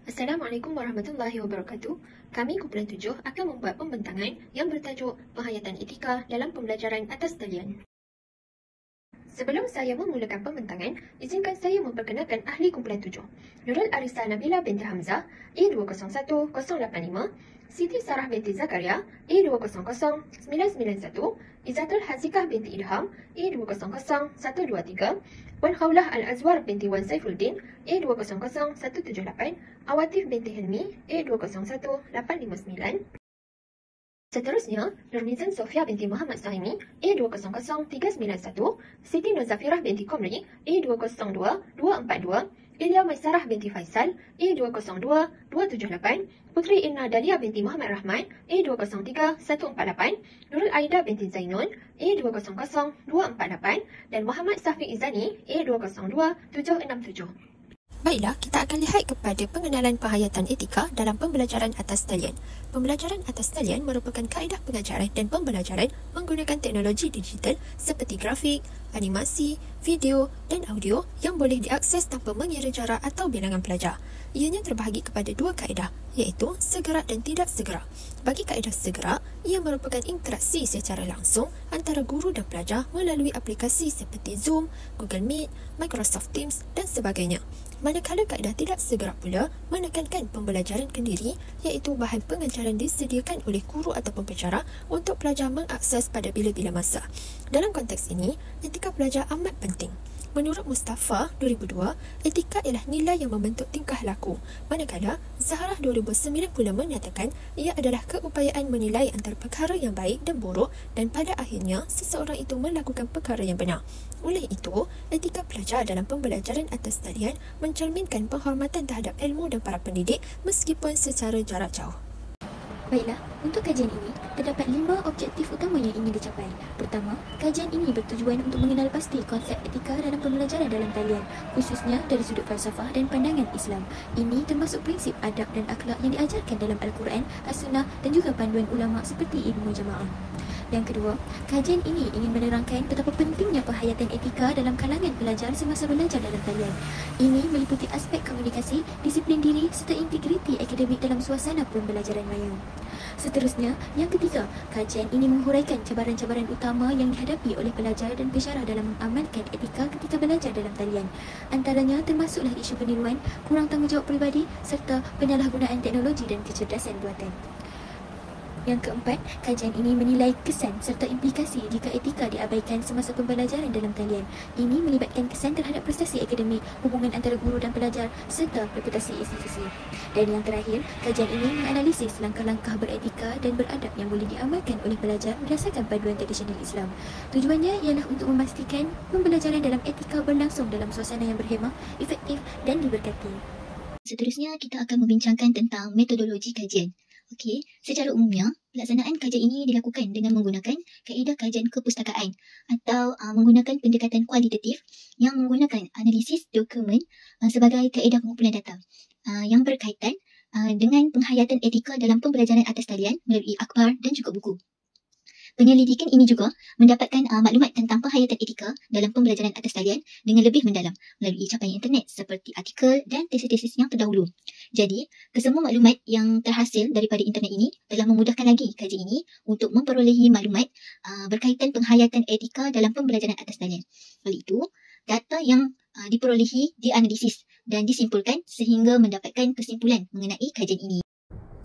Assalamualaikum warahmatullahi wabarakatuh. Kami kumpulan 7 akan membuat pembentangan yang bertajuk Penghayatan Etika dalam Pembelajaran Atas Talian. Sebelum saya memulakan pembentangan, izinkan saya memperkenalkan ahli kumpulan 7. Nurul Arisa Nabila binti Hamzah, A201085, Siti Sarah binti Zakaria, A200991, Izzatul Hazikah binti Ilham, A200123, Wan Khawlah Al-Azwar binti Wan Saifuddin, A200178, Awatif binti Hilmi, A201859. Seterusnya, Nurmizan Sofia binti Muhammad Sahimi, A200391, Siti Nuzafirah binti Komri, A202242, Ilya Maisarah binti Faisal, A202278, Putri Inna Dalia binti Muhammad Rahman, A203148, Nurul Aida binti Zainun, A200248, dan Muhammad Safiq Izani, A202767. Baiklah, kita akan lihat kepada pengenalan penghayatan etika dalam pembelajaran atas talian. Pembelajaran atas talian merupakan kaedah pengajaran dan pembelajaran menggunakan teknologi digital seperti grafik, animasi, video dan audio yang boleh diakses tanpa mengira jarak atau bilangan pelajar. Ianya terbahagi kepada dua kaedah, iaitu segerak dan tidak segerak. Bagi kaedah segerak, ia merupakan interaksi secara langsung antara guru dan pelajar melalui aplikasi seperti Zoom, Google Meet, Microsoft Teams dan sebagainya. Manakala kaedah tidak segerak pula menekankan pembelajaran kendiri, iaitu bahan pengajaran disediakan oleh guru atau pembicara untuk pelajar mengakses pada bila-bila masa. Dalam konteks ini, etika pelajar amat penting. Menurut Mustafa 2002, etika ialah nilai yang membentuk tingkah laku. Manakala Zahrah 2009 pula menyatakan ia adalah keupayaan menilai antara perkara yang baik dan buruk dan pada akhirnya seseorang itu melakukan perkara yang benar. Oleh itu, etika pelajar dalam pembelajaran atas talian mencerminkan penghormatan terhadap ilmu dan para pendidik meskipun secara jarak jauh. Baiklah, untuk kajian ini, terdapat 5 objektif utama yang ingin dicapai. Pertama, kajian ini bertujuan untuk mengenal pasti konsep etika dalam pembelajaran dalam talian, khususnya dari sudut falsafah dan pandangan Islam. Ini termasuk prinsip adab dan akhlak yang diajarkan dalam Al-Quran, As-Sunnah dan juga panduan ulama seperti ilmu jamaah. Yang kedua, kajian ini ingin menerangkan betapa pentingnya penghayatan etika dalam kalangan pelajar semasa belajar dalam talian. Ini meliputi aspek komunikasi, disiplin diri serta integriti akademik dalam suasana pembelajaran maya. Seterusnya, yang ketiga, kajian ini menghuraikan cabaran-cabaran utama yang dihadapi oleh pelajar dan pensyarah dalam mengamalkan etika ketika belajar dalam talian. Antaranya termasuklah isu peniruan, kurang tanggungjawab peribadi serta penyalahgunaan teknologi dan kecerdasan buatan. Yang keempat, kajian ini menilai kesan serta implikasi jika etika diabaikan semasa pembelajaran dalam talian. Ini melibatkan kesan terhadap prestasi akademik, hubungan antara guru dan pelajar serta reputasi institusi. Dan yang terakhir, kajian ini menganalisis langkah-langkah beretika dan beradab yang boleh diamalkan oleh pelajar berdasarkan panduan tradisional Islam. Tujuannya ialah untuk memastikan pembelajaran dalam etika berlangsung dalam suasana yang berhemah, efektif dan diberkati. Seterusnya, kita akan membincangkan tentang metodologi kajian. Okey, secara umumnya, pelaksanaan kajian ini dilakukan dengan menggunakan kaedah kajian kepustakaan atau menggunakan pendekatan kualitatif yang menggunakan analisis dokumen sebagai kaedah pengumpulan data yang berkaitan dengan penghayatan etika dalam pembelajaran atas talian melalui akhbar dan juga buku. Penyelidikan ini juga mendapatkan maklumat tentang penghayatan etika dalam pembelajaran atas talian dengan lebih mendalam melalui capaian internet seperti artikel dan tesis-tesis yang terdahulu. Jadi, kesemua maklumat yang terhasil daripada internet ini telah memudahkan lagi kajian ini untuk memperolehi maklumat berkaitan penghayatan etika dalam pembelajaran atas talian. Oleh itu, data yang diperolehi dianalisis dan disimpulkan sehingga mendapatkan kesimpulan mengenai kajian ini.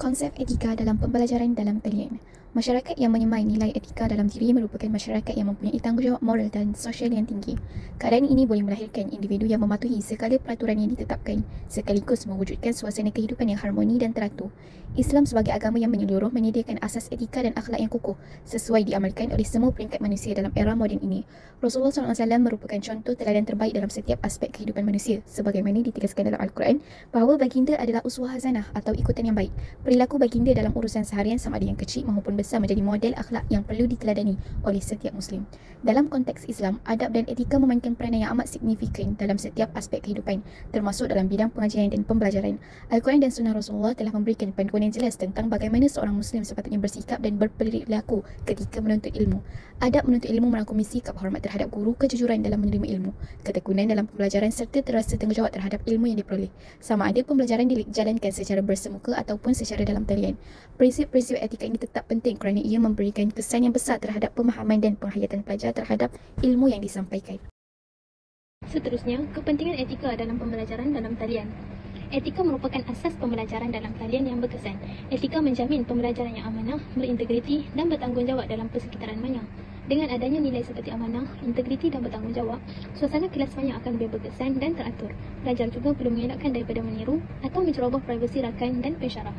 Konsep etika dalam pembelajaran dalam talian. Masyarakat yang menyemai nilai etika dalam diri merupakan masyarakat yang mempunyai tanggungjawab moral dan sosial yang tinggi. Keadaan ini boleh melahirkan individu yang mematuhi segala peraturan yang ditetapkan, sekaligus mewujudkan suasana kehidupan yang harmoni dan teratur. Islam sebagai agama yang menyeluruh menyediakan asas etika dan akhlak yang kukuh, sesuai diamalkan oleh semua peringkat manusia dalam era moden ini. Rasulullah SAW merupakan contoh teladan terbaik dalam setiap aspek kehidupan manusia, sebagaimana ditegaskan dalam Al-Quran bahawa baginda adalah uswah hasanah atau ikutan yang baik. Perilaku baginda dalam urusan seharian sama ada yang kecil maupun besar menjadi model akhlak yang perlu diteladani oleh setiap Muslim. Dalam konteks Islam, adab dan etika memainkan peranan yang amat signifikan dalam setiap aspek kehidupan, termasuk dalam bidang pengajian dan pembelajaran. Al-Quran dan Sunnah Rasulullah telah memberikan panduan yang jelas tentang bagaimana seorang Muslim sepatutnya bersikap dan berperilaku ketika menuntut ilmu. Adab menuntut ilmu merangkumi sikap hormat terhadap guru, kejujuran dalam menerima ilmu, ketekunan dalam pembelajaran serta terasa tanggungjawab terhadap ilmu yang diperoleh. Sama ada pembelajaran dijalankan secara bersemuka ataupun secara dalam talian. Prinsip-prinsip etika ini tetap penting kerana ia memberikan kesan yang besar terhadap pemahaman dan penghayatan pelajar terhadap ilmu yang disampaikan. Seterusnya, kepentingan etika dalam pembelajaran dalam talian. Etika merupakan asas pembelajaran dalam talian yang berkesan. Etika menjamin pembelajaran yang amanah, berintegriti dan bertanggungjawab dalam persekitaran maya. Dengan adanya nilai seperti amanah, integriti dan bertanggungjawab, suasana kelas maya akan lebih berkesan dan teratur. Pelajar juga perlu mengelakkan daripada meniru atau menceroboh privasi rakan dan pensyarah.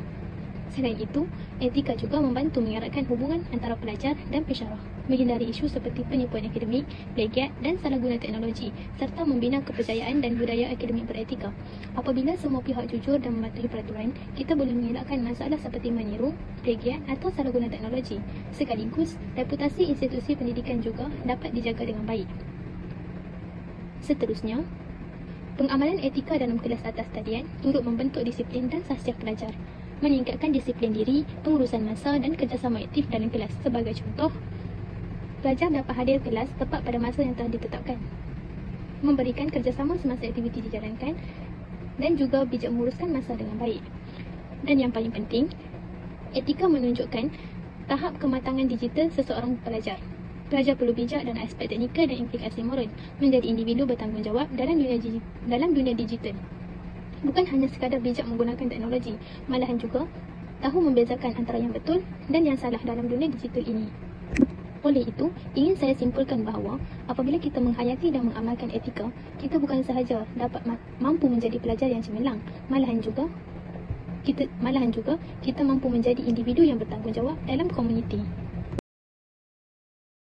Selain itu, etika juga membantu mengeratkan hubungan antara pelajar dan pensyarah, menghindari isu seperti penipuan akademik, plagiat dan salah guna teknologi, serta membina kepercayaan dan budaya akademik beretika. Apabila semua pihak jujur dan mematuhi peraturan, kita boleh mengelakkan masalah seperti meniru, plagiat atau salah guna teknologi. Sekaligus, reputasi institusi pendidikan juga dapat dijaga dengan baik. Seterusnya, pengamalan etika dalam kelas atas talian turut membentuk disiplin dan sahsiah pelajar, meningkatkan disiplin diri, pengurusan masa dan kerjasama aktif dalam kelas. Sebagai contoh, pelajar dapat hadir kelas tepat pada masa yang telah ditetapkan, memberikan kerjasama semasa aktiviti dijalankan dan juga bijak menguruskan masa dengan baik. Dan yang paling penting, etika menunjukkan tahap kematangan digital seseorang pelajar. Pelajar perlu bijak dan aspek teknikal dan implikasi moral, menjadi individu bertanggungjawab dalam dunia digital. Bukan hanya sekadar bijak menggunakan teknologi, malahan juga tahu membezakan antara yang betul dan yang salah dalam dunia digital ini. Oleh itu, ingin saya simpulkan bahawa apabila kita menghayati dan mengamalkan etika, kita bukan sahaja dapat mampu menjadi pelajar yang cemerlang, malahan juga kita mampu menjadi individu yang bertanggungjawab dalam komuniti.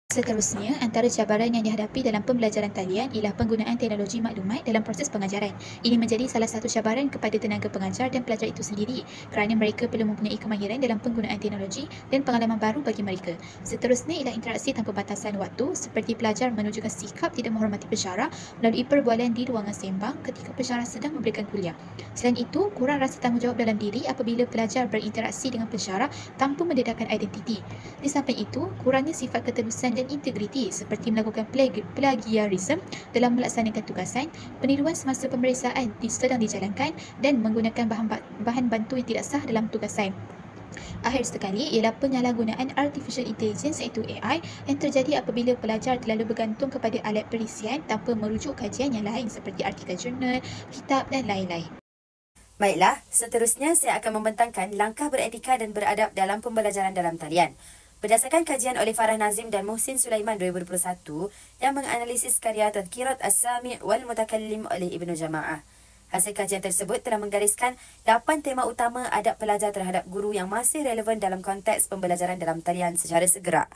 Seterusnya, antara cabaran yang dihadapi dalam pembelajaran talian ialah penggunaan teknologi maklumat dalam proses pengajaran. Ini menjadi salah satu cabaran kepada tenaga pengajar dan pelajar itu sendiri kerana mereka perlu mempunyai kemahiran dalam penggunaan teknologi dan pengalaman baru bagi mereka. Seterusnya ialah interaksi tanpa batasan waktu, seperti pelajar menunjukkan sikap tidak menghormati pensyarah melalui perbualan di ruangan sembang ketika pensyarah sedang memberikan kuliah. Selain itu, kurang rasa tanggungjawab dalam diri apabila pelajar berinteraksi dengan pensyarah tanpa mendedahkan identiti. Di samping itu, kurangnya sifat ketelusan dan integriti seperti melakukan plagiarisme dalam melaksanakan tugasan, peniruan semasa pemeriksaan sedang dijalankan dan menggunakan bahan bantu yang tidak sah dalam tugasan. Akhir sekali ialah penyalahgunaan artificial intelligence iaitu AI yang terjadi apabila pelajar terlalu bergantung kepada alat perisian tanpa merujuk kajian yang lain seperti artikel jurnal, kitab dan lain-lain. Baiklah, seterusnya saya akan membentangkan langkah beretika dan beradab dalam pembelajaran dalam talian. Berdasarkan kajian oleh Farah Nazim dan Muhsin Sulaiman 2021 yang menganalisis karya Tadhkirat As-Sami' wal Mutakallim oleh Ibnu Jama'ah. Hasil kajian tersebut telah menggariskan 8 tema utama adab pelajar terhadap guru yang masih relevan dalam konteks pembelajaran dalam talian secara segera.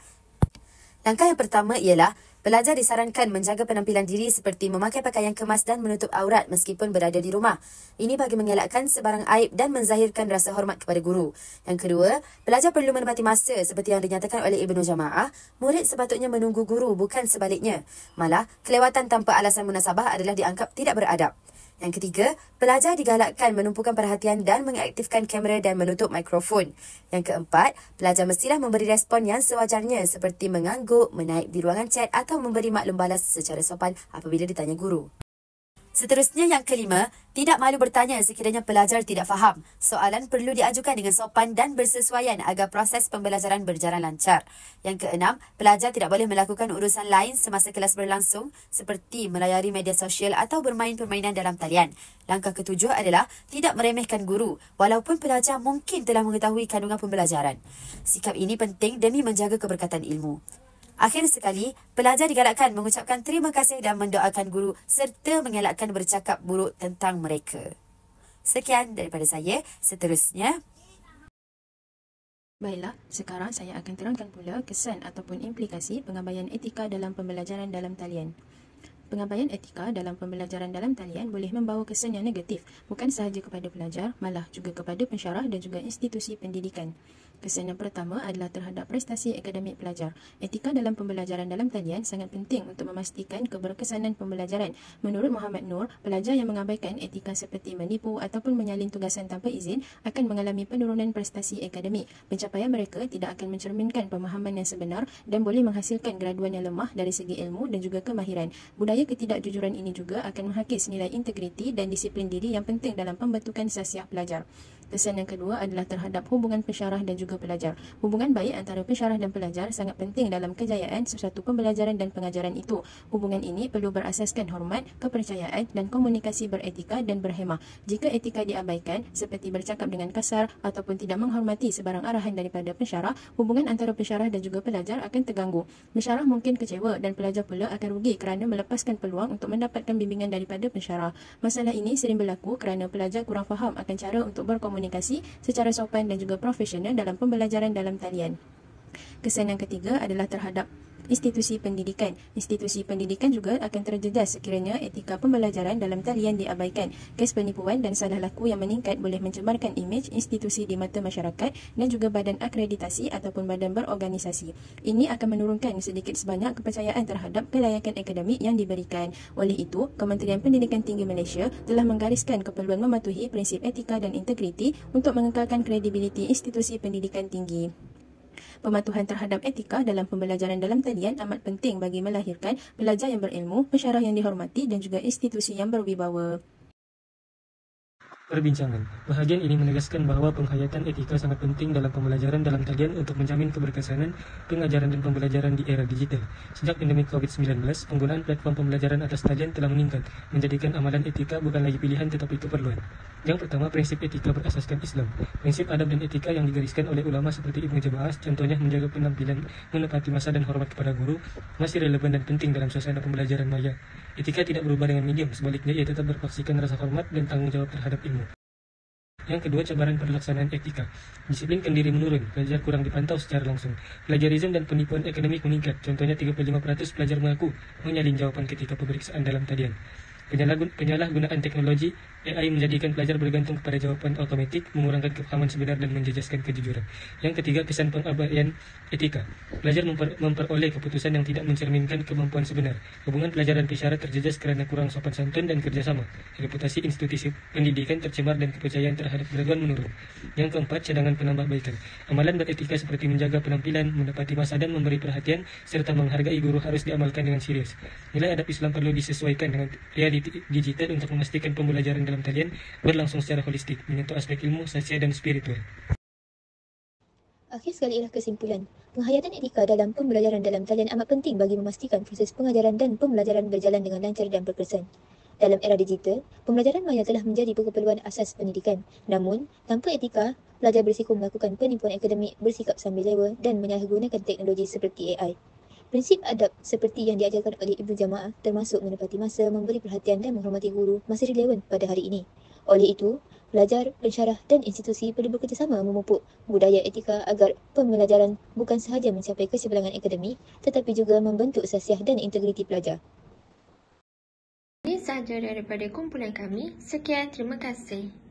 Langkah yang pertama ialah pelajar disarankan menjaga penampilan diri seperti memakai pakaian kemas dan menutup aurat meskipun berada di rumah. Ini bagi mengelakkan sebarang aib dan menzahirkan rasa hormat kepada guru. Yang kedua, pelajar perlu menepati masa seperti yang dinyatakan oleh Ibnu Jama'ah. Murid sepatutnya menunggu guru bukan sebaliknya. Malah, kelewatan tanpa alasan munasabah adalah dianggap tidak beradab. Yang ketiga, pelajar digalakkan menumpukan perhatian dan mengaktifkan kamera dan menutup mikrofon. Yang keempat, pelajar mestilah memberi respon yang sewajarnya seperti mengangguk, menaip di ruangan chat atau memberi maklum balas secara sopan apabila ditanya guru. Seterusnya yang kelima, tidak malu bertanya sekiranya pelajar tidak faham. Soalan perlu diajukan dengan sopan dan bersesuaian agar proses pembelajaran berjalan lancar. Yang keenam, pelajar tidak boleh melakukan urusan lain semasa kelas berlangsung seperti melayari media sosial atau bermain permainan dalam talian. Langkah ketujuh adalah tidak meremehkan guru walaupun pelajar mungkin telah mengetahui kandungan pembelajaran. Sikap ini penting demi menjaga keberkatan ilmu. Akhir sekali, pelajar digalakkan mengucapkan terima kasih dan mendoakan guru serta mengelakkan bercakap buruk tentang mereka. Sekian daripada saya. Seterusnya. Baiklah, sekarang saya akan terangkan pula kesan ataupun implikasi pengabaian etika dalam pembelajaran dalam talian. Pengabaian etika dalam pembelajaran dalam talian boleh membawa kesan yang negatif, bukan sahaja kepada pelajar, malah juga kepada pensyarah dan juga institusi pendidikan. Kesan yang pertama adalah terhadap prestasi akademik pelajar. Etika dalam pembelajaran dalam talian sangat penting untuk memastikan keberkesanan pembelajaran. Menurut Muhammad Nur, pelajar yang mengabaikan etika seperti menipu ataupun menyalin tugasan tanpa izin akan mengalami penurunan prestasi akademik. Pencapaian mereka tidak akan mencerminkan pemahaman yang sebenar dan boleh menghasilkan graduan yang lemah dari segi ilmu dan juga kemahiran. Budaya ketidakjujuran ini juga akan menghakis nilai integriti dan disiplin diri yang penting dalam pembentukan sasiah pelajar. Kesan yang kedua adalah terhadap hubungan pensyarah dan juga pelajar. Hubungan baik antara pensyarah dan pelajar sangat penting dalam kejayaan sesuatu pembelajaran dan pengajaran itu. Hubungan ini perlu berasaskan hormat, kepercayaan dan komunikasi beretika dan berhemah. Jika etika diabaikan, seperti bercakap dengan kasar ataupun tidak menghormati sebarang arahan daripada pensyarah, hubungan antara pensyarah dan juga pelajar akan terganggu. Pensyarah mungkin kecewa dan pelajar pula akan rugi kerana melepaskan peluang untuk mendapatkan bimbingan daripada pensyarah. Masalah ini sering berlaku kerana pelajar kurang faham akan cara untuk berkomunikasi secara sopan dan juga profesional dalam pembelajaran dalam talian. Kesan yang ketiga adalah terhadap institusi pendidikan. Institusi pendidikan juga akan terjejas sekiranya etika pembelajaran dalam talian diabaikan. Kes penipuan dan salah laku yang meningkat boleh mencemarkan imej institusi di mata masyarakat dan juga badan akreditasi ataupun badan berorganisasi. Ini akan menurunkan sedikit sebanyak kepercayaan terhadap kelayakan akademik yang diberikan. Oleh itu, Kementerian Pendidikan Tinggi Malaysia telah menggariskan keperluan mematuhi prinsip etika dan integriti untuk mengekalkan kredibiliti institusi pendidikan tinggi. Pematuhan terhadap etika dalam pembelajaran dalam talian amat penting bagi melahirkan pelajar yang berilmu, pensyarah yang dihormati dan juga institusi yang berwibawa. Perbincangan. Bahagian ini menegaskan bahawa penghayatan etika sangat penting dalam pembelajaran dalam talian untuk menjamin keberkesanan pengajaran dan pembelajaran di era digital. Sejak pandemik COVID-19, penggunaan platform pembelajaran atas talian telah meningkat, menjadikan amalan etika bukan lagi pilihan tetapi keperluan. Yang pertama, prinsip etika berasaskan Islam. Prinsip adab dan etika yang digariskan oleh ulama seperti Ibnu Jaba'as, contohnya menjaga penampilan, menepati masa dan hormat kepada guru, masih relevan dan penting dalam suasana pembelajaran maya. Etika tidak berubah dengan medium, sebaliknya ia tetap berpaksikan rasa hormat dan tanggung jawab terhadap ilmu. Yang kedua, cabaran pelaksanaan etika. Disiplinkan diri menurun, pelajar kurang dipantau secara langsung. Plagiarisme dan penipuan akademik meningkat, contohnya 35% pelajar mengaku menyalin jawapan ketika pemeriksaan dalam talian. Penyalahgunaan teknologi AI menjadikan pelajar bergantung kepada jawapan automatik, mengurangkan kefahaman sebenar dan menjejaskan kejujuran. Yang ketiga, kesan pengabaian etika. Pelajar memperoleh keputusan yang tidak mencerminkan kemampuan sebenar. Hubungan pelajar dan pensyarah terjejas kerana kurang sopan santun dan kerjasama. Reputasi institusi pendidikan tercemar dan kepercayaan terhadap graduan menurun. Yang keempat, cadangan penambahbaikan. Amalan beretika seperti menjaga penampilan, menepati masa dan memberi perhatian serta menghargai guru harus diamalkan dengan serius. Nilai adab Islam perlu disesuaikan dengan realiti digital untuk memastikan pembelajaran dalam talian berlangsung secara holistik, menyentuh aspek ilmu, sosial dan spiritual. Akhir sekali ialah kesimpulan. Penghayatan etika dalam pembelajaran dalam talian amat penting bagi memastikan proses pengajaran dan pembelajaran berjalan dengan lancar dan berkesan. Dalam era digital, pembelajaran maya telah menjadi keperluan asas pendidikan. Namun, tanpa etika, pelajar berisiko melakukan penipuan akademik, bersikap sambil lewa dan menyalahgunakan teknologi seperti AI. Prinsip adab seperti yang diajarkan oleh Ibnu Jaba'as termasuk menepati masa, memberi perhatian dan menghormati guru masih relevan pada hari ini. Oleh itu, pelajar, pensyarah dan institusi perlu bekerjasama memupuk budaya etika agar pembelajaran bukan sahaja mencapai keseimbangan akademik tetapi juga membentuk sasiah dan integriti pelajar. Ini sahaja daripada kumpulan kami. Sekian, terima kasih.